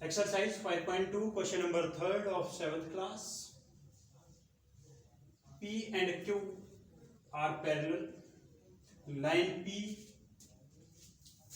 Exercise 5.2, question number 3rd of 7th class. P and Q are parallel. Line P,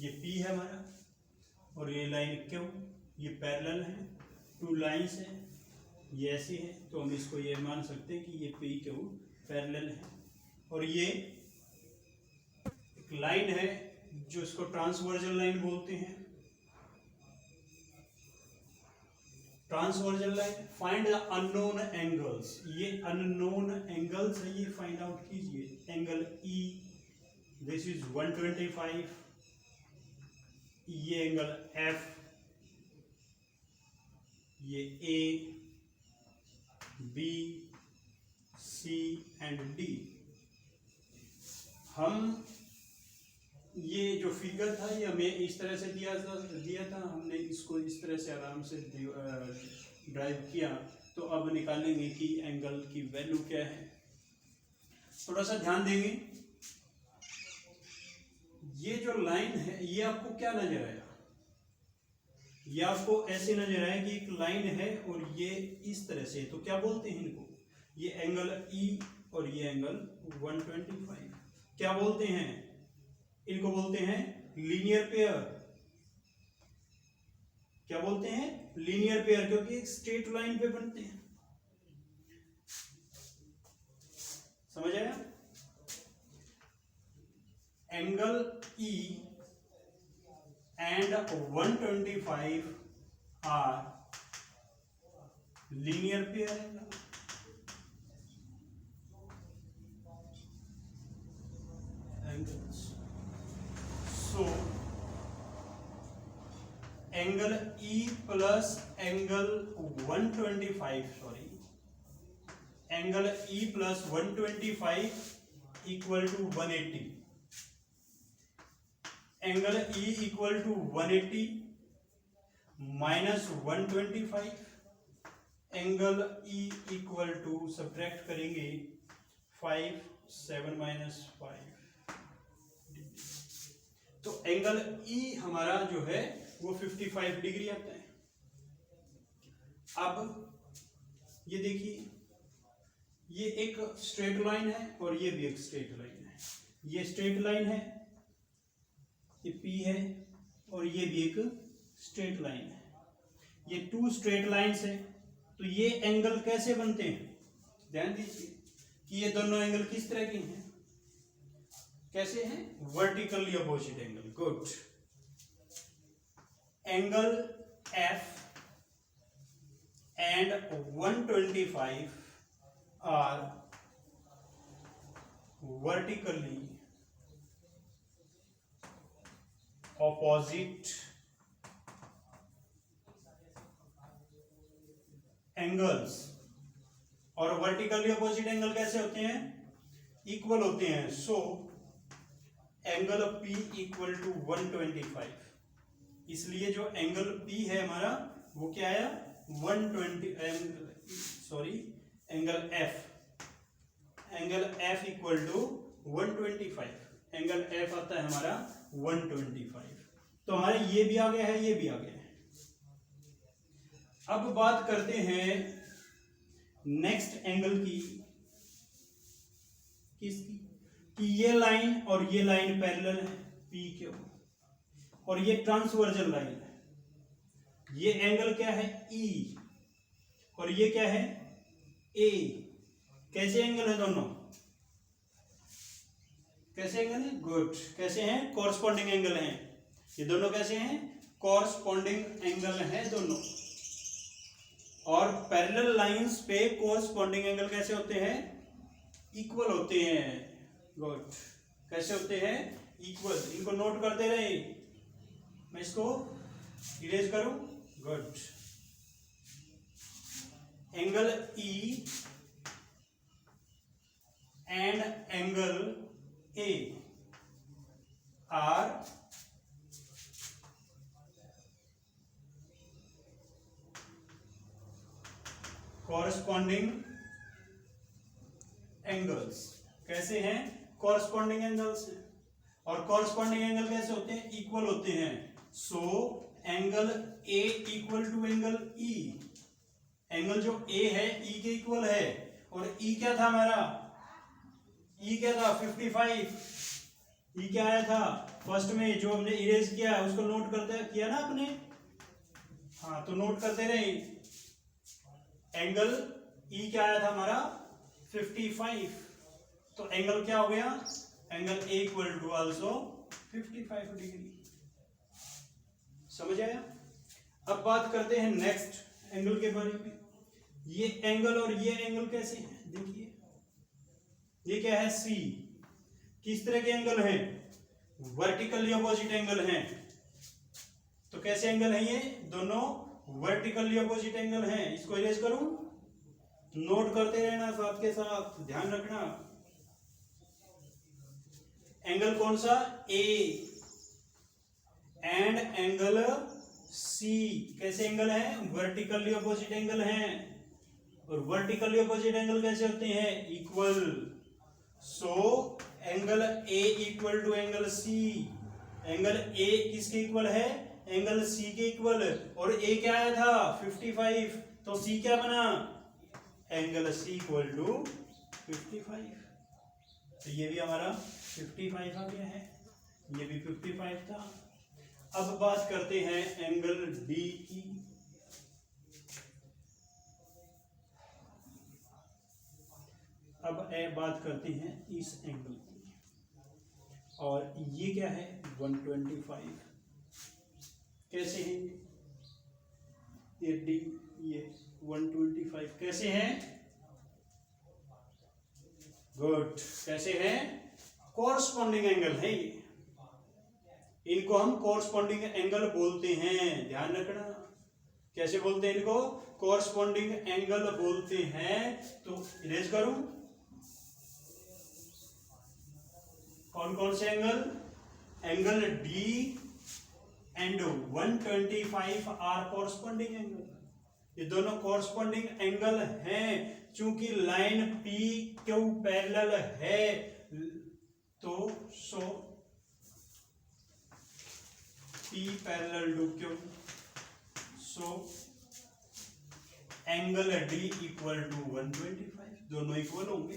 ये P है हमारा, और ये लाइन Q, ये पैरेलल है. टू लाइंस है, ये ऐसी है, तो हम इसको ये मान सकते हैं कि ये P Q पैरेलल है. और ये एक लाइन है जो इसको ट्रांसवर्जल लाइन बोलते हैं. Transversal line. Find the unknown angles. ये अननोन एंगल्स है, ये फाइंड आउट कीजिए. Angle E, this is 125. ये एंगल F, ये A, B, C and D. हम ये जो फिगर था ये हमें इस तरह से दिया था. हमने इसको इस तरह से आराम से ड्राइव किया. तो अब निकालेंगे कि एंगल की वैल्यू क्या है. थोड़ा सा ध्यान देंगे. ये जो लाइन है ये आपको क्या नजर आया? ये आपको ऐसे नजर आया कि एक लाइन है और ये इस तरह से. तो क्या बोलते हैं इनको? ये एंगल E और ये एंगल 125 क्या बोलते हैं? इनको बोलते हैं लीनियर पेयर. क्या बोलते हैं? लीनियर पेयर, क्योंकि एक स्ट्रेट लाइन पे बनते हैं. समझ आया? Angle E and 125 are linear pair angles. So angle E plus angle 125, angle E plus 125 equal to 180. Angle E equal to 180 minus 125. Angle E equal to, subtract करेंगे 5, 7 minus 5. तो angle E हमारा जो है वो 55 डिग्री आता है. अब ये देखिए, ये एक स्ट्रेट लाइन है और ये भी एक स्ट्रेट लाइन है. ये स्ट्रेट लाइन है, ये P है, और ये भी एक स्ट्रेट लाइन है. ये टू स्ट्रेट लाइंस है. तो ये एंगल कैसे बनते हैं? ध्यान दीजिए कि ये दोनों एंगल किस तरह के हैं. कैसे हैं? Vertically opposite angle. Good. Angle F and 125 are vertically opposite angles. और वर्टिकली अपोजिट एंगल कैसे होते हैं? इक्वल होते हैं. So angle P equal to 125. इसलिए जो एंगल P है हमारा वो क्या आया? 120. Angle F. Angle F equal to 125. Angle F आता है हमारा 125. तो हमारे ये भी आ गया है, ये भी आ गया है. अब बात करते हैं नेक्स्ट एंगल की. किसकी? कि ये लाइन और ये लाइन पैरेलल है PQ, और ये ट्रांसवर्जल लाइन है. ये एंगल क्या है? E, और ये क्या है? A. कैसे एंगल है दोनों? कैसे एंगल है? गुड. कैसे हैं? कॉरस्पॉन्डिंग एंगल हैं. ये दोनों कैसे हैं? कॉरस्पॉन्डिंग एंगल हैं दोनों. और पैरेलल लाइंस पे कॉरस्पॉन्डिंग एंगल कैसे होते हैं? इक्वल होते हैं. गुड. कैसे होते हैं? इक्वल. इनको नोट करते रहे. मैं इसको इरेज करूं. Good. Angle E and angle A are corresponding angles. कैसे हैं? corresponding angles हैं. और corresponding angle कैसे होते हैं? इक्वल होते हैं. So angle A equal to angle E, angle जो ए है ई के इक्वल है, और ई क्या था हमारा, ई क्या था 55, ई क्या आया था फर्स्ट में जो हमने इरेज किया है उसको नोट करते किया ना आपने, हाँ तो नोट करते रहे, एंगल ई क्या आया था हमारा 55, तो एंगल क्या हो गया, angle A equal to also 55 degree. समझ आया। अब बात करते हैं नेक्स्ट एंगल के बारे में। ये एंगल और ये एंगल कैसे हैं, देखिए ये क्या है सी, किस तरह के एंगल हैं, वर्टिकली अपोजिट एंगल हैं। तो कैसे एंगल है ये, दोनों वर्टिकली अपोजिट एंगल हैं। इसको इरेज करूं, नोट करते रहना साथ के साथ, ध्यान रखना। एंगल कौन सा, ए एंड एंगल सी कैसे एंगल है, वर्टिकली अपोजिट एंगल हैं। और वर्टिकली अपोजिट एंगल कैसे होते हैं, equal. So angle A equal to angle C, angle A किसके इक्वल है, एंगल सी के इक्वल, और ए क्या आया था 55, तो सी क्या बना, एंगल सी इक्वल टू 55। तो ये भी हमारा 55 आ गया है, ये भी 55 था। अब बात करते हैं एंगल डी की। अब बात करते हैं इस एंगल की, और ये क्या है 125, कैसे है ये डी, ये 125 कैसे हैं, गुड, कैसे हैं, कोरस्पॉन्डिंग एंगल है ये, इनको हम कोरस्पॉन्डिंग एंगल बोलते हैं, ध्यान रखना। कैसे बोलते हैं इनको, कोरस्पॉन्डिंग एंगल बोलते हैं। तो इरेज करूं, कौन कौन से angle, angle D and 125 are corresponding angle, ये दोनों कोरस्पॉन्डिंग एंगल हैं। चूंकि लाइन पी क्यू पैरेलल है, तो so P parallel to Q, so angle D equal to 125, दोनों इक्वल होंगे।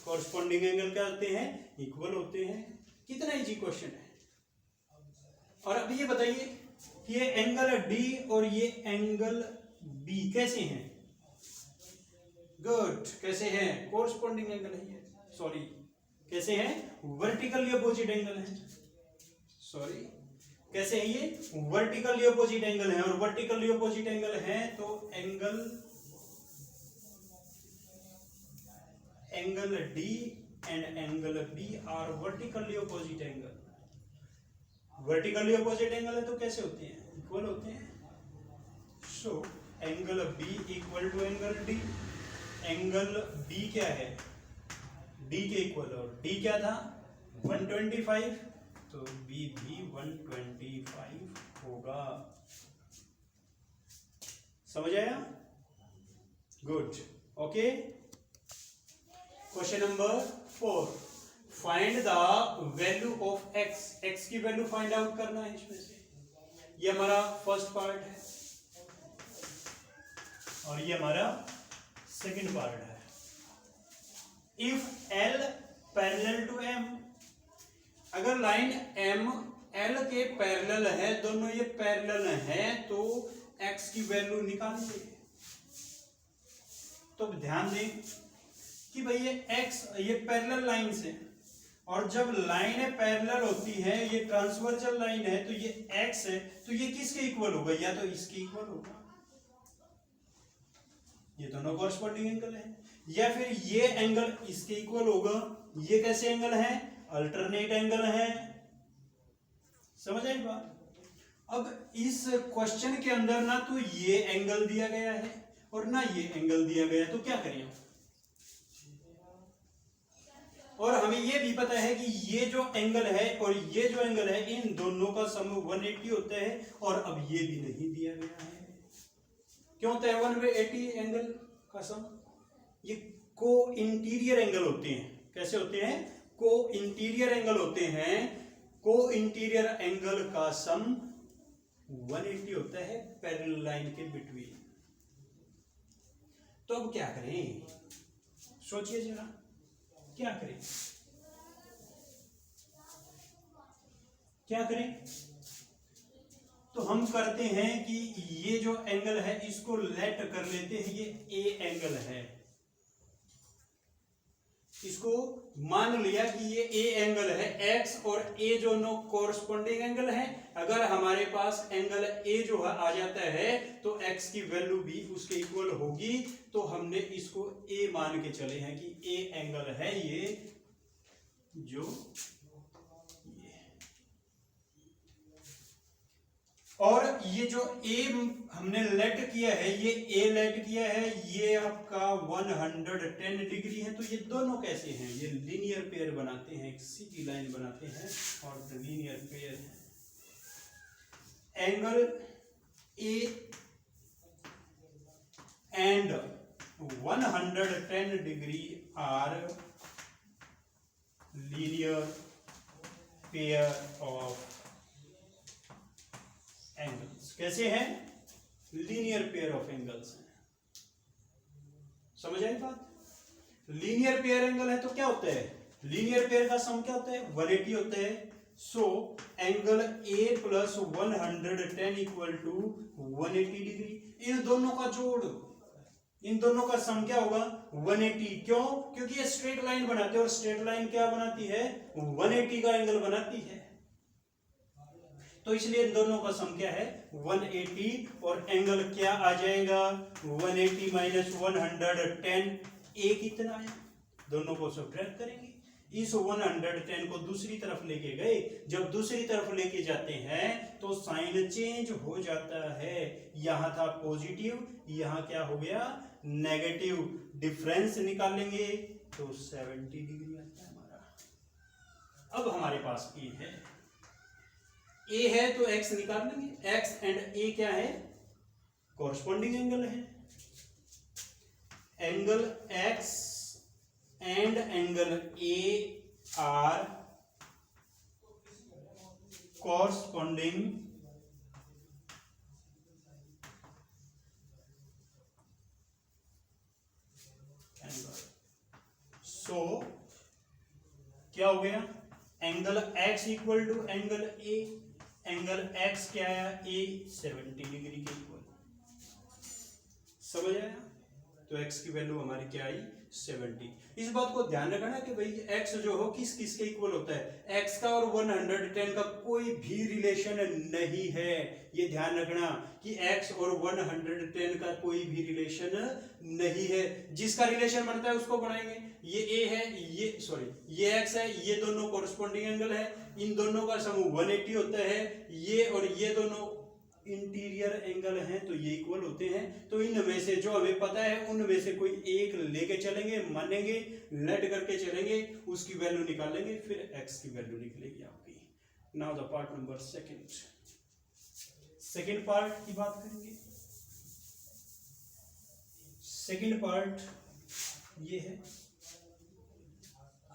कॉरस्पॉन्डिंग एंगल क्या होते हैं, इक्वल होते हैं। कितना इजी क्वेश्चन है। और अब ये बताइए कि ये एंगल D और ये एंगल B कैसे हैं, गुड, कैसे हैं, कॉरस्पॉन्डिंग एंगल है ये, सॉरी कैसे हैं, वर्टिकली अपोजिट एंगल है, सॉरी कैसे है ये, वर्टिकली अपोजिट एंगल है। और वर्टिकली अपोजिट एंगल है तो angle D and angle B are vertically opposite angle. Vertically opposite angle है तो कैसे होते हैं, इक्वल होते हैं। So angle B equal to angle D, angle B क्या है, डी के इक्वल, और डी क्या था 125, तो बी भी 125 होगा। समझ आया, good, okay. Question number 4, find the value of x, x की वैल्यू फाइंड आउट करना है इसमें से। ये हमारा फर्स्ट पार्ट है और ये हमारा सेकंड पार्ट है। If L parallel to M, अगर लाइन एम एल के पैरेलल है, दोनों ये पैरेलल है, तो एक्स की वैल्यू निकालिए। तो ध्यान दें कि भाई ये एक्स, ये पैरेलल लाइन से, और जब लाइन पैरेलल होती है, ये ट्रांसवर्सल लाइन है, तो ये एक्स है, तो ये किसके इक्वल होगा, या तो इसके इक्वल होगा, ये दोनों कॉरस्पॉन्डिंग एंगल है, या फिर ये एंगल इसके इक्वल होगा। ये कैसे एंगल है, अल्टरनेट एंगल है। समझ आई बात। अब इस क्वेश्चन के अंदर ना तो ये एंगल दिया गया है और ना ये एंगल दिया गया है, तो क्या करें। और हमें ये भी पता है कि ये जो एंगल है और ये जो एंगल है, इन दोनों का सम 180 होता है, और अब ये भी नहीं दिया गया है। क्यों होता है 180 एंगल का सम, ये को इंटीरियर एंगल होते हैं। कैसे होते हैं, को इंटीरियर एंगल होते हैं। को इंटीरियर एंगल का सम 180 होता है पैरेलल लाइन के बिटवीन। तो अब क्या करें, सोचिए जरा, क्या करें, क्या करें? तो हम करते हैं कि ये जो एंगल है इसको लेट कर लेते हैं, ये ए एंगल है, इसको मान लिया कि ये ए एंगल है, एक्स और ए जो नो कोरस्पॉन्डिंग एंगल है। अगर हमारे पास एंगल ए जो है आ जाता है तो एक्स की वैल्यू भी उसके इक्वल होगी। तो हमने इसको ए मान के चले हैं कि ए एंगल है ये जो ये, और ये जो ए हमने लेट किया है, ये ए लेट किया है, ये आपका 110 डिग्री है। तो ये दोनों कैसे हैं, ये लीनियर पेयर बनाते हैं, एक सीधी लाइन बनाते हैं और लीनियर पेयर है। Angle A and 110 degree are linear pair of angles. कैसे हैं, लीनियर पेयर ऑफ एंगल्स हैं। समझ आई बात? लीनियर पेयर एंगल है तो क्या होता है, लीनियर पेयर का सम क्या होता है, 180 होता है। So angle A plus 110 equal to 180 degree. इन दोनों का जोड़, इन दोनों का सम क्या होगा, 180। क्यों? क्योंकि ये स्ट्रेट लाइन बनाते हैं और स्ट्रेट लाइन क्या बनाती है, 180 का एंगल बनाती है। तो इसलिए इन दोनों का सम क्या है, 180। और एंगल क्या आ जाएगा, 180 माइनस 110, ए कितना आया, दोनों को सब्ट्रैक्ट करेंगे। इस 110 को दूसरी तरफ लेके गए, जब दूसरी तरफ लेके जाते हैं तो साइन चेंज हो जाता है। यहां था पॉजिटिव, यहां क्या हो गया, नेगेटिव। डिफरेंस निकालेंगे तो 70 डिग्री आता है हमारा। अब हमारे पास ए है, ए है तो एक्स निकाल लेंगे। एक्स एंड ए क्या है, कॉरस्पॉन्डिंग एंगल है। Angle X and angle A are corresponding angle. So क्या हो गया, angle X equal to angle A, angle X क्या आया, ए 70 डिग्री के इक्वल। समझ आया? तो एक्स की वैल्यू हमारी क्या आई, 70। इस बात को ध्यान रखना कि भाई एक्स जो हो किस किस के इक्वल होता है, एक्स का और 110 का कोई भी रिलेशन नहीं है। ये ध्यान रखना कि एक्स और 110 का कोई भी रिलेशन नहीं है। जिसका रिलेशन बनता है उसको बनाएंगे। ये ए है, ये एक्स है, ये दोनों कॉरस्पॉन्डिंग एंगल है, इन दोनों का सम 180 होता है। ये और ये दोनों इंटीरियर एंगल हैं तो ये इक्वल होते हैं। तो इनमें से जो हमें पता है उनमें से कोई एक लेके चलेंगे, मानेंगे, लेट करके चलेंगे, उसकी वैल्यू निकालेंगे, फिर एक्स की वैल्यू निकलेगी आपकी। Now the part number second part की बात करेंगे। सेकंड पार्ट ये है,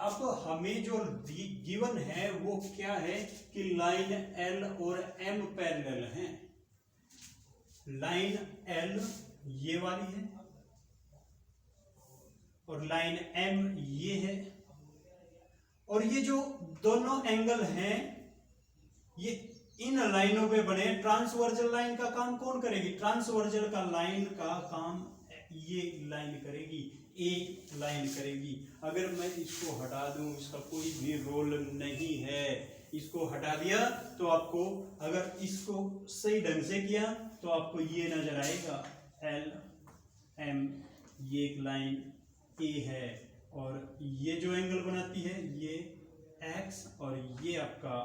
अब हमें जो गिवन है वो क्या है कि लाइन एल और एम पैरेलल हैं। लाइन एल ये वाली है और लाइन एम ये है, और ये जो दोनों एंगल हैं ये इन लाइनों पे बने। ट्रांसवर्जल लाइन का काम कौन करेगी, ट्रांसवर्जल का लाइन का काम ये लाइन करेगी, ए लाइन करेगी। अगर मैं इसको हटा दूं, इसका कोई भी रोल नहीं है, इसको हटा दिया तो आपको, अगर इसको सही ढंग से किया तो आपको ये नजर आएगा, एल एम ये एक लाइन ए है और ये जो एंगल बनाती है ये एक्स और ये आपका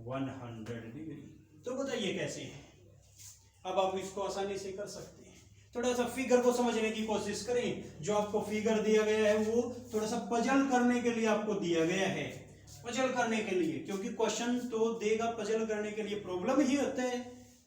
100 डिग्री। तो बताइए कैसे है। अब आप इसको आसानी से कर सकते हैं। थोड़ा सा फिगर को समझने की कोशिश करें। जो आपको फिगर दिया गया है वो थोड़ा सा पजल करने के लिए आपको दिया गया है, पजल करने के लिए, क्योंकि क्वेश्चन तो देगा पजल करने के लिए। प्रॉब्लम ही होता है,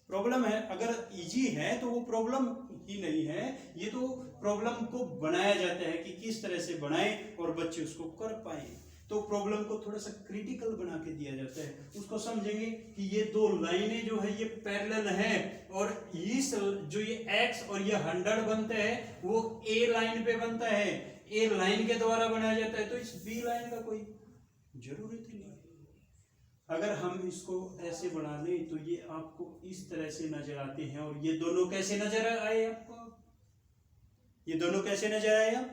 प्रॉब्लम है। अगर इजी है तो वो प्रॉब्लम ही नहीं है, ये तो प्रॉब्लम को बनाया जाता है कि किस तरह से बनाएं और बच्चे उसको कर पाए। तो तो प्रॉब्लम को थोड़ा सा क्रिटिकल बना के दिया जाता है। उसको समझेंगे कि ये दो लाइनें जो है ये पैरेलल हैं और इस जो ये x और ये 100 बनता है वो a लाइन पे बनता है, a लाइन के द्वारा बनाया जाता है, तो इस b लाइन का कोई जरूरत ही नहीं। अगर हम इसको ऐसे बना लें तो ये आपको इस तरह से नजर आते हैं और ये दोनों कैसे नजर आए आपको, ये दोनों कैसे नजर आए,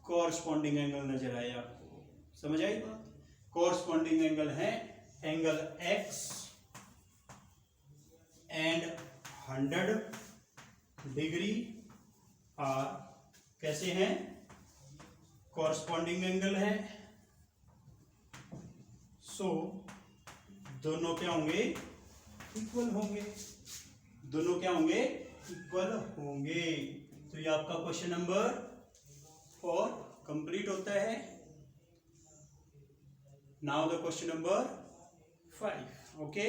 कॉरस्पॉन्डिंग एंगल नजर आए आपको। समझ आई बात? कॉरस्पॉन्डिंग एंगल है angle x and 100 degree are कैसे हैं, कॉरस्पॉन्डिंग एंगल है। सो दोनों क्या होंगे, इक्वल होंगे, दोनों क्या होंगे, इक्वल होंगे। तो ये आपका क्वेश्चन नंबर 4 कंप्लीट होता है। Now the question number 5, okay.